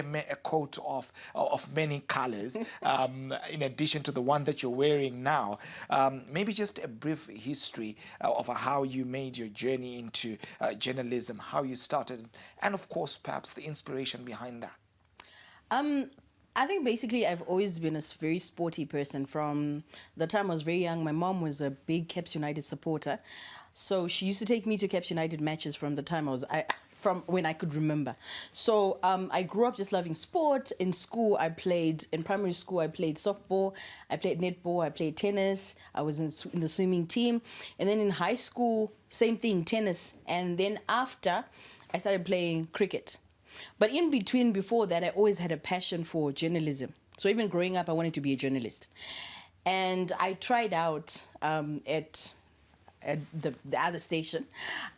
wear a coat of many colors, in addition to the one that you're wearing now. Maybe just a brief history of how you made your journey into journalism, how you started, and of course, perhaps the inspiration behind that. I think basically I've always been a very sporty person. From the time I was very young, my mom was a big Caps United supporter. So she used to take me to Caps United matches from the time from when I could remember. So I grew up just loving sport. In school, in primary school, I played softball, I played netball, I played tennis, I was in the swimming team. And then in high school, same thing, tennis. And then after, I started playing cricket. But in between, before that, I always had a passion for journalism. So even growing up, I wanted to be a journalist. And I tried out at the other station.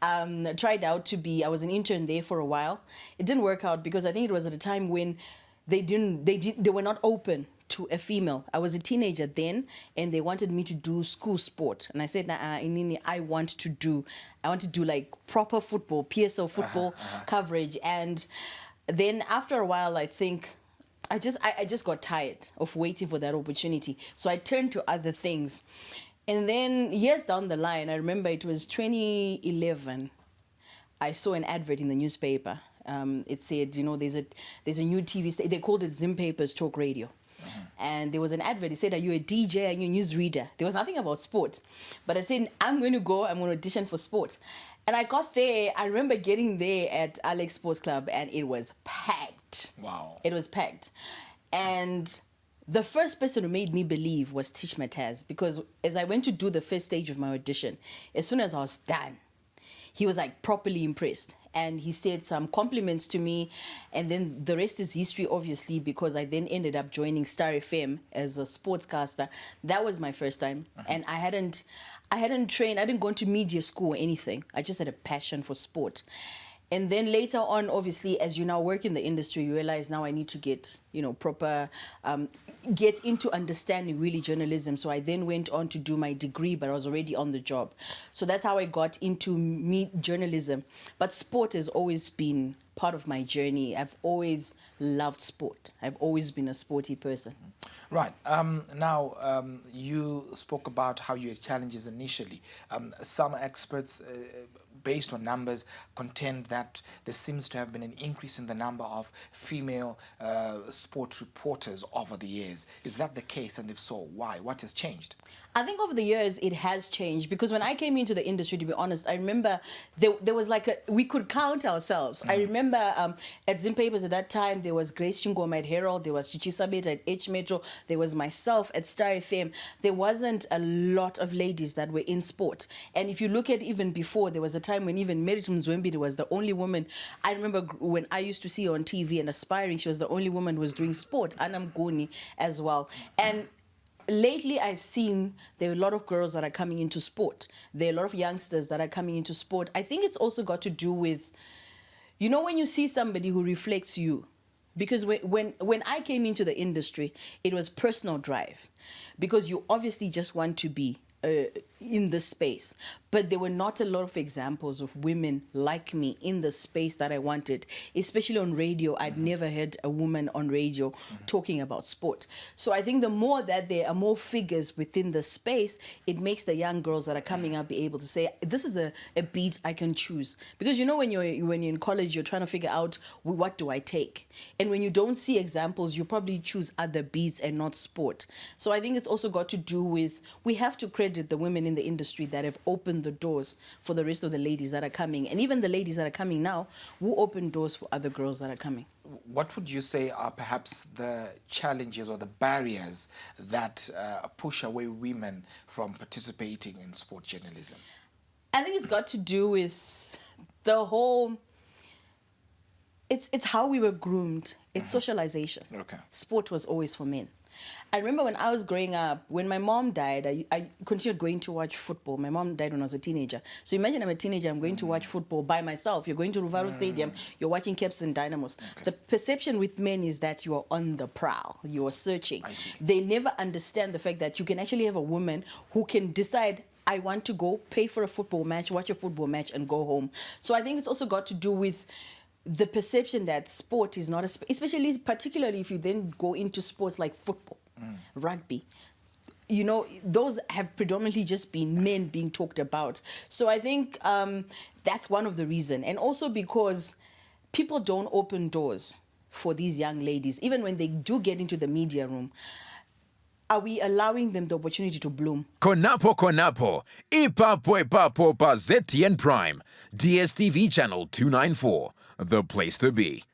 I tried out to be, I was an intern there for a while. It didn't work out because I think it was at a time when they were not open to a female. I was a teenager then, and they wanted me to do school sport. And I said, nah, Inini, I want to do like proper football, PSL football coverage. And then after a while, I think I just got tired of waiting for that opportunity. So I turned to other things. And then years down the line, I remember it was 2011, I saw an advert in the newspaper. It said, you know, there's a new TV station. They called it Zim Papers Talk Radio. And there was an advert. It said, are you a DJ? Are you a newsreader? There was nothing about sports. But I said, I'm going to audition for sports. And I got there. I remember getting there at Alex Sports Club, and it was packed. Wow. It was packed. And the first person who made me believe was Tish Mataz, because as I went to do the first stage of my audition, as soon as I was done, he was like properly impressed. And he said some compliments to me. And then the rest is history, obviously, because I then ended up joining Star FM as a sportscaster. That was my first time. And I hadn't trained. I didn't go to media school or anything. I just had a passion for sport. And then later on, obviously, as you now work in the industry, you realize now I need to get, proper, get into understanding really journalism. So I then went on to do my degree, but I was already on the job. So that's how I got into journalism. But sport has always been part of my journey. I've always loved sport. I've always been a sporty person. Right. Now, you spoke about how you had challenges initially. Some experts, based on numbers, contend that there seems to have been an increase in the number of female sport reporters over the years. Is that the case? And if so, why? What has changed? I think over the years it has changed, because when I came into the industry, to be honest, I remember there was we could count ourselves. I remember at Zim Papers at that time, there was Grace Chingoma at Herald, there was Chichi Sabeta at H Metro, there was myself at Star FM. There wasn't a lot of ladies that were in sport. And if you look at even before, there was a time when even Merit Mzwembili was the only woman. I remember when I used to see her on TV and aspiring, she was the only woman who was doing sport. Anam Goni as well. And lately, I've seen there are a lot of girls that are coming into sport. There are a lot of youngsters that are coming into sport. I think it's also got to do with, when you see somebody who reflects you. Because when I came into the industry, it was personal drive. Because you obviously just want to be in the space. But there were not a lot of examples of women like me in the space that I wanted, especially on radio. I'd never heard a woman on radio talking about sport. So I think the more that there are more figures within the space, it makes the young girls that are coming up be able to say, this is a beat I can choose. Because when you're in college, you're trying to figure out, what do I take? And when you don't see examples, you probably choose other beats and not sport. So I think it's also got to do with, we have to credit the women in the industry that have opened the doors for the rest of the ladies that are coming. And even the ladies that are coming now will open doors for other girls that are coming. What would you say are perhaps the challenges or the barriers that push away women from participating in sport journalism? I think it's got to do with the whole... It's how we were groomed. It's socialization. Okay. Sport was always for men. I remember when I was growing up, when my mom died, I continued going to watch football. My mom died when I was a teenager. So imagine I'm a teenager, I'm going to watch football by myself. You're going to Ruvaro Stadium, you're watching Caps and Dynamos. Okay. The perception with men is that you are on the prowl, you are searching. They never understand the fact that you can actually have a woman who can decide, I want to go pay for a football match, watch a football match and go home. So I think it's also got to do with the perception that sport is not especially particularly if you then go into sports like football, rugby, you know, those have predominantly just been men being talked about. So I think that's one of the reasons. And also because people don't open doors for these young ladies, even when they do get into the media room. Are we allowing them the opportunity to bloom? Konapo Konapo, Ipapo Ipapo pa ZTN Prime, DSTV channel 294, the place to be.